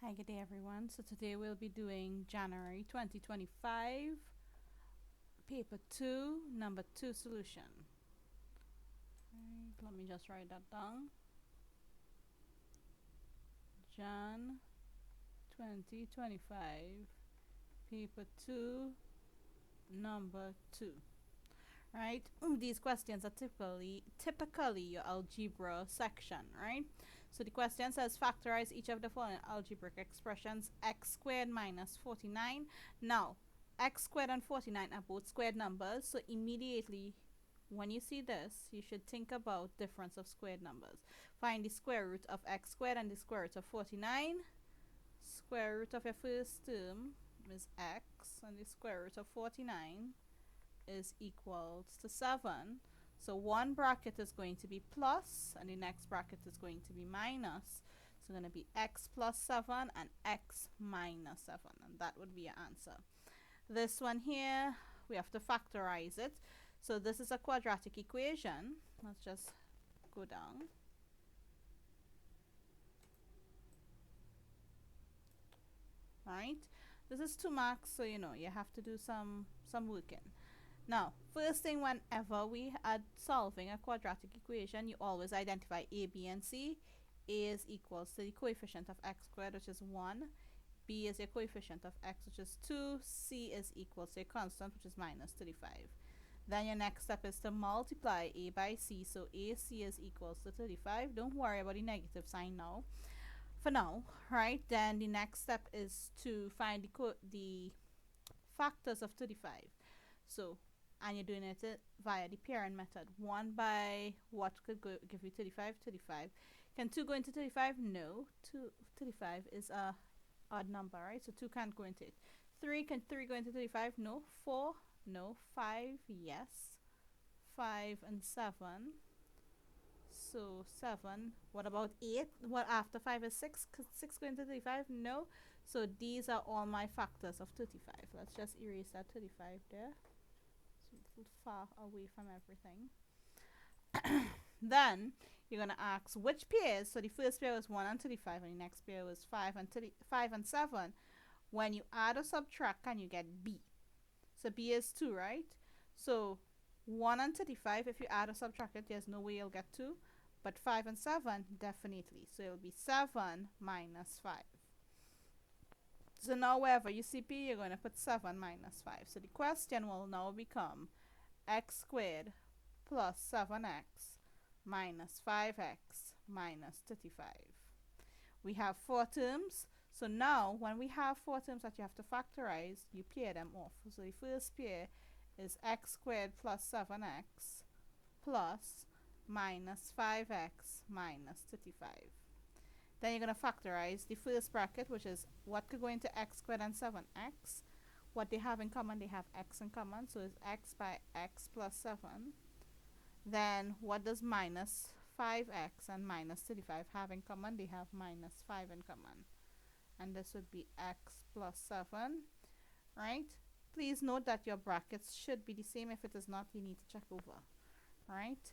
Hi, good day everyone. So today we'll be doing January 2025, paper 2, number 2 solution. Right, let me just write that down. Jan 2025, paper 2, number 2. Right? These questions are typically your algebra section, right? So the question says factorize each of the following algebraic expressions: x squared minus 49. Now, x squared and 49 are both squared numbers, so immediately when you see this, you should think about difference of squared numbers. Find the square root of x squared and the square root of 49. Square root of your first term is x, and the square root of 49 is equals to 7. So one bracket is going to be plus and the next bracket is going to be minus. So going to be x plus 7 and x minus 7, and that would be your answer. This one here, we have to factorize it. So this is a quadratic equation. Let's just go down. Right? This is 2 marks, so you have to do some working. Now, first thing, whenever we are solving a quadratic equation, you always identify a, b, and c. A is equals to the coefficient of x squared, which is 1. B is your coefficient of x, which is 2. C is equals to a constant, which is minus 35. Then your next step is to multiply a by c. So AC is equals to 35. Don't worry about the negative sign now. For now, right? Then the next step is to find the factors of 35. So, and you're doing it via the pairing method. 1 by what could give you 35? 35. Can 2 go into 35? No. 35 is a odd number, right? So 2 can't go into it. 3, can 3 go into 35? No. 4? No. 5? Yes. 5 and 7. So 7. What about 8? What after 5 is 6? Could 6 go into 35? No. So these are all my factors of 35. Let's just erase that 35 there. Far away from everything. Then you're gonna ask which pairs. So the first pair was 1 and 35, and the next pair was 5 and 7. When you add or subtract, can you get b? So b is 2, right? So 1 and 35, if you add or subtract it, there's no way you'll get 2. But 5 and 7, definitely. So it'll be 7 minus 5. So now wherever you see p, you're going to put 7 minus 5. So the question will now become x squared plus 7x minus 5x minus 35. We have 4 terms. So now when we have 4 terms that you have to factorize, you pair them off. So the first pair is x squared plus 7x plus minus 5x minus 35. Then you're going to factorize the first bracket, which is what could go into x squared and 7x. What they have in common, they have x in common, so it's x by x plus 7. Then what does minus 5x and minus 35 have in common? They have minus 5 in common. And this would be x plus 7, right? Please note that your brackets should be the same. If it is not, you need to check over, right?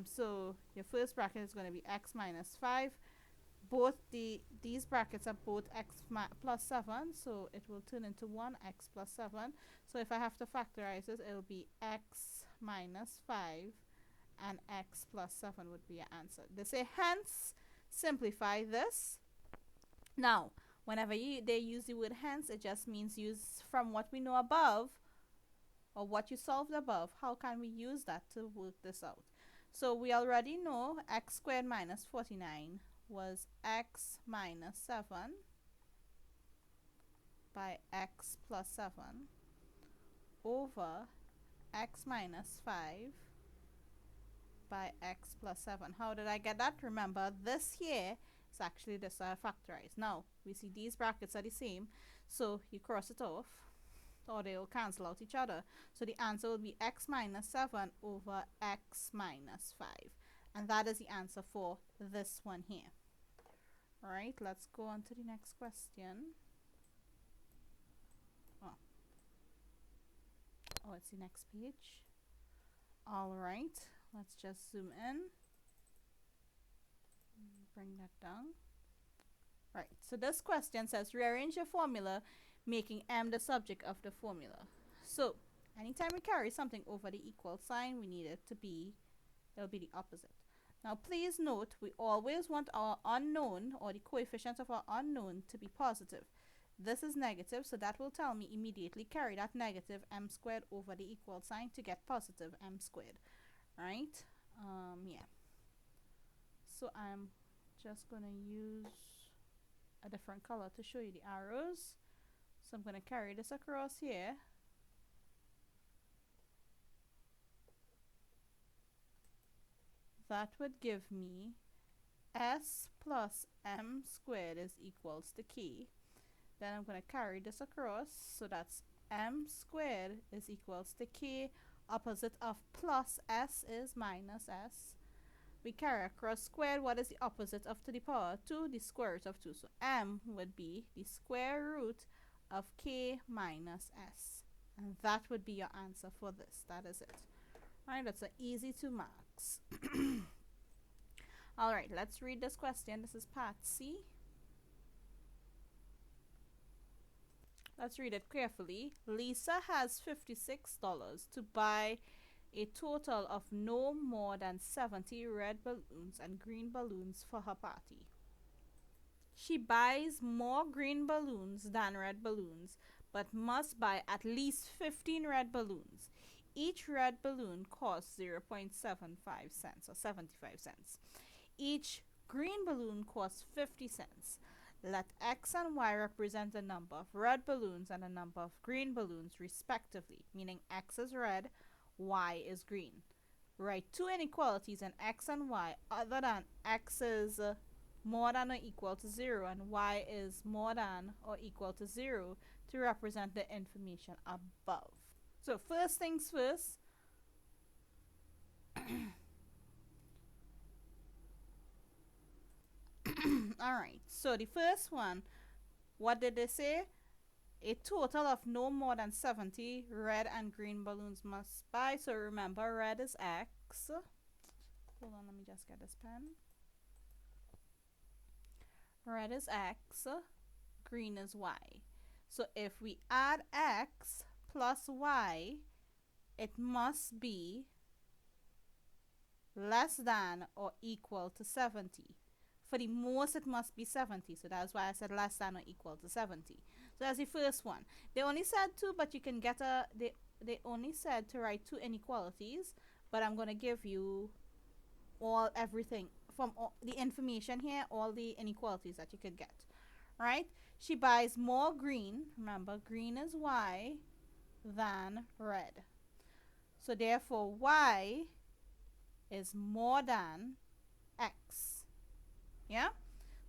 So your first bracket is going to be x minus 5. These brackets are both x plus 7, so it will turn into 1x plus 7. So if I have to factorize it, it will be x minus 5 and x plus 7 would be your answer. They say hence simplify this. Now whenever they use the word hence, it just means use from what we know above or what you solved above. How can we use that to work this out? So we already know x squared minus 49 was x minus 7 by x plus 7 over x minus 5 by x plus 7. How did I get that? Remember, this here is actually this factorized. Now, we see these brackets are the same, so you cross it off, or they will cancel out each other. So the answer will be x minus 7 over x minus 5. And that is the answer for this one here. Alright, let's go on to the next question. Oh, it's the next page. Alright, let's just zoom in. Bring that down. Right, so this question says rearrange your formula, making m the subject of the formula. So anytime we carry something over the equal sign, we need it to be, it'll be the opposite. Now please note, we always want our unknown, or the coefficient of our unknown, to be positive. This is negative, so that will tell me immediately carry that negative m squared over the equal sign to get positive m squared. Right? Yeah. So I'm just going to use a different color to show you the arrows. So I'm going to carry this across here. That would give me s plus m squared is equals to k. Then I'm going to carry this across, so that's m squared is equals to k. Opposite of plus s is minus s. We carry across squared. What is the opposite of to the power 2? The square root of 2. So m would be the square root of k minus s. And that would be your answer for this. That is it. Alright, that's an easy 2 marks. Alright, let's read this question. This is part C. Let's read it carefully. Lisa has $56 to buy a total of no more than 70 red balloons and green balloons for her party. She buys more green balloons than red balloons, but must buy at least 15 red balloons. Each red balloon costs 0.75 cents or 75 cents. Each green balloon costs 50 cents. Let x and y represent the number of red balloons and the number of green balloons respectively, meaning x is red, y is green. Write two inequalities in x and y other than x is more than or equal to 0 and y is more than or equal to 0 to represent the information above. So first things first, alright, so the first one, what did they say? A total of no more than 70 red and green balloons must buy. So remember, red is x. Hold on, let me just get this pen. Red is x, green is y. So if we add x plus y, it must be less than or equal to 70. For the most, it must be 70. So that's why I said less than or equal to 70. So that's the first one. They only said two, but you can get a, they only said to write two inequalities, but I'm going to give you everything from all the information here, all the inequalities that you could get. Right? She buys more green. Remember, green is y than red. So therefore, y is more than x. Yeah?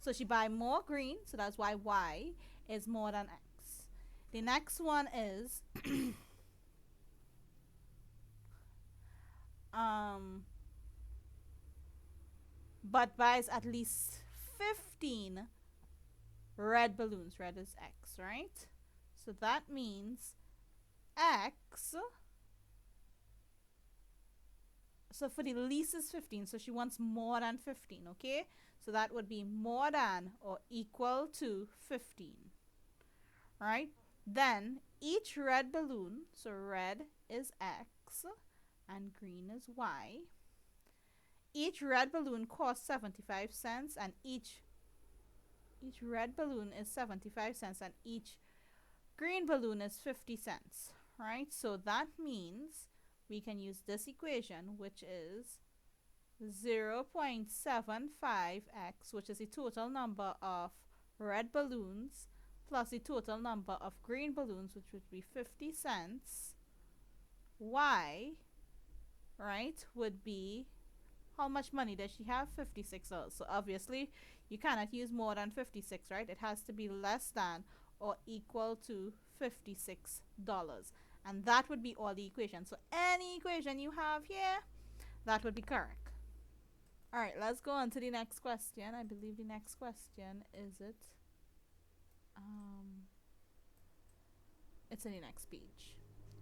So she buy more green, so that's why y is more than x. The next one is but buys at least 15 red balloons. Red is x, right? So that means x, so for the least is 15, so she wants more than 15, okay? So that would be more than or equal to 15, right? Then each red balloon, so red is x and green is y. Each red balloon costs 75 cents and each red balloon is 75 cents and each green balloon is 50 cents, right? So that means we can use this equation, which is 0.75x, which is the total number of red balloons plus the total number of green balloons, which would be 50 cents. Y, right, would be, how much money does she have? $56. So obviously you cannot use more than 56, right? It has to be less than or equal to $56. And that would be all the equations. So any equation you have here, that would be correct. Alright, let's go on to the next question. I believe the next question is it. It's in the next page.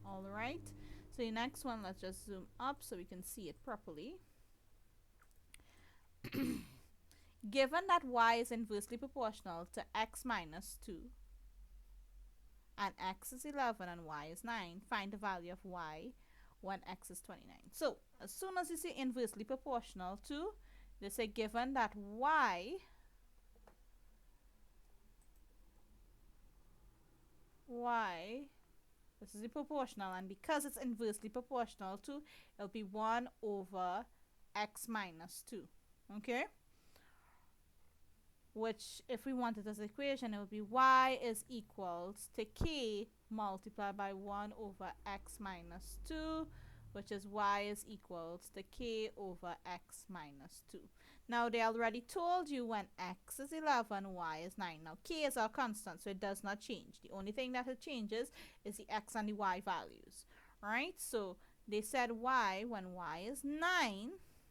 Alright. So the next one, let's just zoom up so we can see it properly. Given that y is inversely proportional to x minus 2 and x is 11 and y is 9, find the value of y when x is 29. So as soon as you say inversely proportional to, they say given that y, this is the proportional, and because it's inversely proportional to, it'll be 1 over x minus 2. Okay? Which, if we want it as an equation, it would be y is equals to k multiplied by 1 over x minus 2, which is y is equals to k over x minus 2. Now, they already told you when x is 11, y is 9. Now, k is our constant, so it does not change. The only thing that it changes is the x and the y values. Right? So, they said y, when y is 9,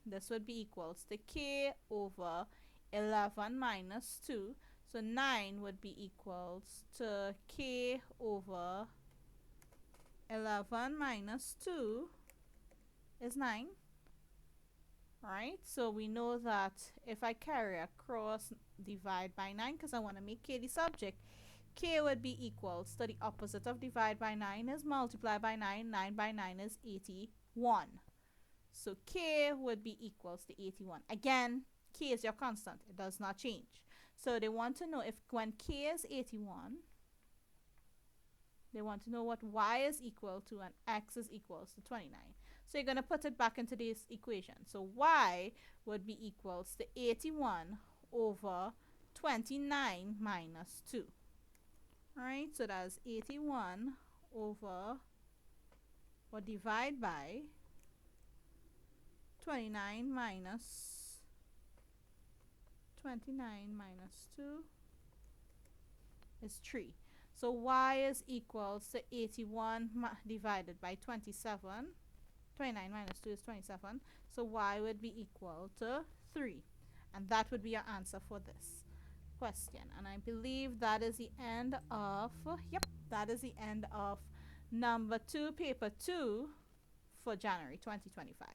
this would be equals to k over 11 minus 2. So 9 would be equals to k over 11 minus 2 is 9. Right? So we know that if I carry across, divide by 9, because I want to make k the subject, k would be equals to the opposite of divide by 9 is multiply by 9. 9 by 9 is 81. So k would be equals to 81. Again, k is your constant. It does not change. So they want to know if when k is 81, they want to know what y is equal to and x is equals to 29. So you're going to put it back into this equation. So y would be equals to 81 over 29 minus 2. Alright, so that's 81 over, or divide by 29 minus 2 is 3. So y is equals to 81 divided by 27. 29 minus 2 is 27. So y would be equal to 3. And that would be your answer for this question. And I believe that is the end of, that is the end of number 2, paper 2 for January 2025.